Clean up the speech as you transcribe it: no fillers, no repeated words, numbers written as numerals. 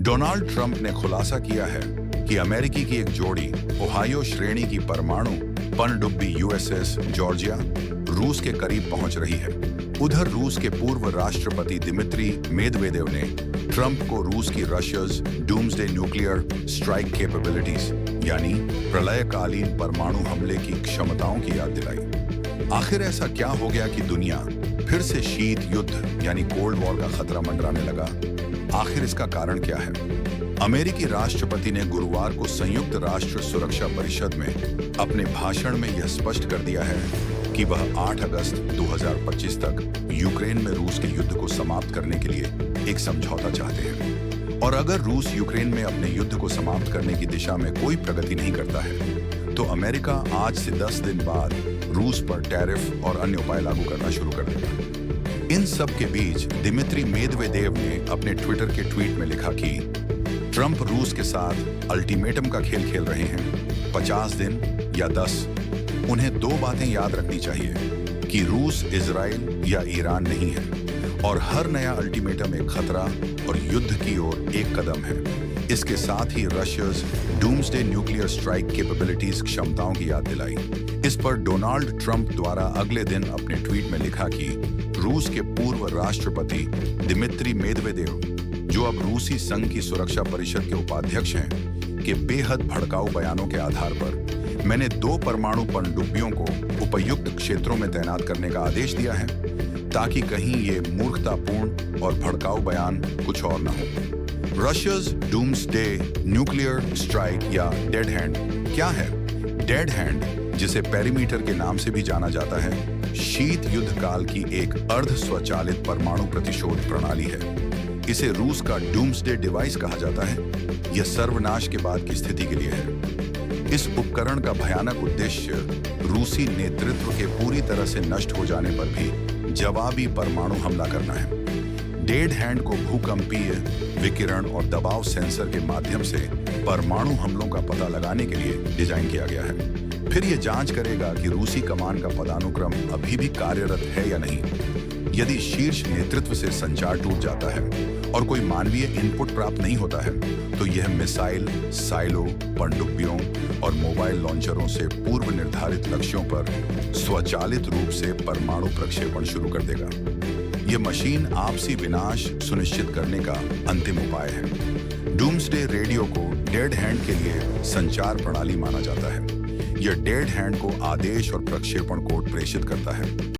Donald Trump ने खुलासा किया है कि अमेरिकी की एक जोड़ी ओहायो श्रेणी की परमाणु पनडुब्बी यूएसएस जॉर्जिया रूस के करीब पहुंच रही है। उधर रूस के पूर्व राष्ट्रपति दिमित्री मेदवेदेव ने ट्रंप को रूस की रशिया's डूम्सडे न्यूक्लियर स्ट्राइक कैपेबिलिटीज यानी प्रलयकालीन परमाणु हमले की क्षमताओं की याद दिलाई। आखिर ऐसा क्या हो गया कि दुनिया फिर से शीत युद्ध यानी कोल्ड वॉर का खतरा मंडराने लगा? आखिर इसका कारण क्या है? अमेरिकी राष्ट्रपति ने गुरुवार को संयुक्त राष्ट्र सुरक्षा परिषद में अपने भाषण में यह स्पष्ट कर दिया है कि वह 8 अगस्त 2025 तक यूक्रेन में रूस के युद्ध को समाप्त करने के लिए एक समझौता चाहते हैं। और अगर रूस यूक्रेन में अपने युद्ध को समाप्त करने की दिशा में कोई प्रगति नहीं करता है तो अमेरिका आज से 10 दिन बाद रूस पर टैरिफ और अन्य उपाय लागू करना शुरू कर देगा। इन सब के बीच दिमित्री मेदवेदेव ने अपने ट्विटर के ट्वीट में लिखा कि ट्रंप रूस के साथ अल्टीमेटम का खेल खेल रहे हैं, 50 दिन या 10। उन्हें 2 बातें याद रखनी चाहिए कि रूस इजराइल या ईरान नहीं है और हर नया अल्टीमेटम एक खतरा और युद्ध की ओर एक कदम है। इसके साथ ही रशिया's डूम्सडे न्यूक्लियर स्ट्राइक कैपेबिलिटीज क्षमताओं की याद दिलाई। इस पर डोनाल्ड ट्रंप द्वारा अगले दिन अपने ट्वीट में लिखा कि रूस के पूर्व राष्ट्रपति दिमित्री मेदवेदेव, जो अब रूसी संघ की सुरक्षा परिषद के उपाध्यक्ष हैं, के बेहद भड़काऊ बयानों के आधार पर मैंने 2 परमाणु पनडुब्बियों को उपयुक्त क्षेत्रों में तैनात करने का आदेश दिया है ताकि कहीं ये मूर्खतापूर्ण और भड़काऊ बयान कुछ और न हो। रशिया's डूम्सडे न्यूक्लियर स्ट्राइक या डेड हैंड क्या है? डेड हैंड, जिसे पेरीमीटर के नाम से भी जाना जाता है, शीत युद्ध काल की एक अर्ध स्वचालित परमाणु प्रतिशोध प्रणाली है। इसे रूस का डूम्सडे डिवाइस कहा जाता है। यह सर्वनाश के बाद की स्थिति के लिए है। इस उपकरण का भयानक उद्देश्य रूसी नेतृत्व के पूरी तरह से नष्ट हो जाने पर भी जवाबी परमाणु हमला करना है। डेड हैंड को भूकंपीय विकिरण और दबाव सेंसर के माध्यम से परमाणु हमलों का पता लगाने के लिए डिजाइन किया गया है। फिर यह जांच करेगा कि रूसी कमान का पदानुक्रम अभी भी कार्यरत है या नहीं। यदि शीर्ष नेतृत्व से संचार टूट जाता है और कोई मानवीय इनपुट प्राप्त नहीं होता है तो यह मिसाइल, साइलो, पनडुब्बियों और मोबाइल लॉन्चरों से पूर्व निर्धारित लक्ष्यों पर स्वचालित रूप से परमाणु प्रक्षेपण शुरू कर देगा। यह मशीन आपसी विनाश सुनिश्चित करने का अंतिम उपाय है। डूम्सडे रेडियो को डेड हैंड के लिए संचार प्रणाली माना जाता है। यह डेड हैंड को आदेश और प्रक्षेपण कोड प्रेषित करता है।